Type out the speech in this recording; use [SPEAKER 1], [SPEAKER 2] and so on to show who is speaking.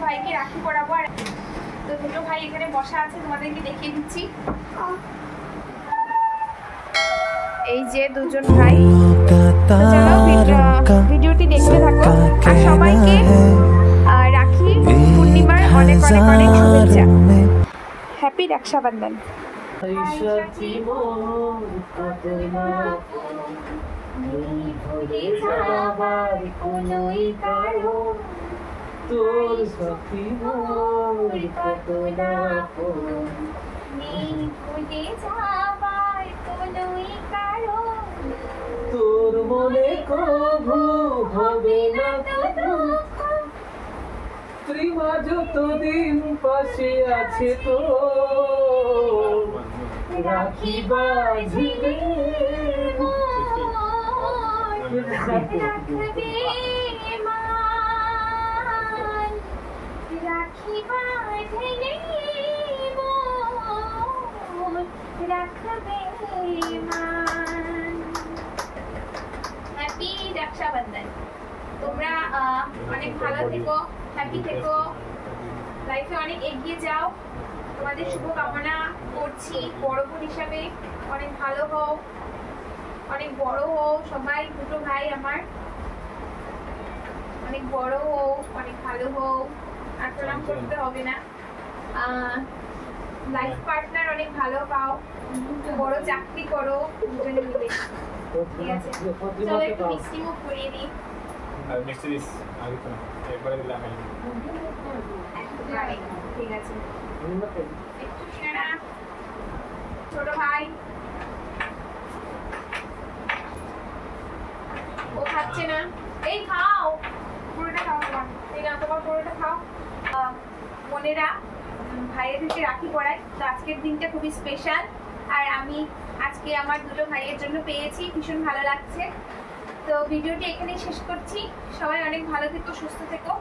[SPEAKER 1] ভাইকে রাখি পরাবো। আর তো দুটো ভাই এখানে বসা আছে, তোমাদেরকে দেখিয়ে দিচ্ছি। এই যে দুজন ভাই, ভিডিওটি দেখতে থাকো। আর সবাইকে রাখি পূর্ণিমার অনেক অনেক অনেক শুভেচ্ছা। হ্যাপি রক্ষাবন্ধন।
[SPEAKER 2] তোর সাথী মোর কত না তোর মনে কভু হবে না তো দুঃখ, প্রেমা যতদিন পাশে আছে তো রাখি বাঁধবে
[SPEAKER 1] রাখি বাঁধলে রাখবে মান। হ্যাপি রক্ষাবন্ধন। তোমরা অনেক ভালো থেকো, হ্যাপি থেকো, লাইফে অনেক এগিয়ে যাও, তোমাদের শুভকামনা করছি। বড় বোন হিসাবে অনেক ভালো হও, অনেক বড় হও সবাই। দুটো ভাই আমার অনেক বড় হও, অনেক ভালো হও, আর প্রণাম করতে হবে না। লাইফ পার্টনার অনেক ভালো পাও, বড় চাকরি করো দুজনে মিলে। ঠিক আছে, চলো একটু মিষ্টি মুখ করিয়ে দিই।
[SPEAKER 3] আর মিষ্টি দিস আগে তো একবারে দিলাম।
[SPEAKER 1] ঠিক আছে, একটু সেরা ছোট ভাই ও খাচ্ছে না। এই খাও, পুরোটা খাও তোমার। এই না, তোমার পুরোটা খাও। বোনেরা ভাইয়েদেরকে রাখি পরায়, তো আজকের দিনটা খুবই স্পেশাল। আর আমি আজকে আমার দুটো ভাইয়ের জন্য পেয়েছি, ভীষণ ভালো লাগছে। তো ভিডিওটি এখানেই শেষ করছি। সবাই অনেক ভালো থেকো, সুস্থ থেকো।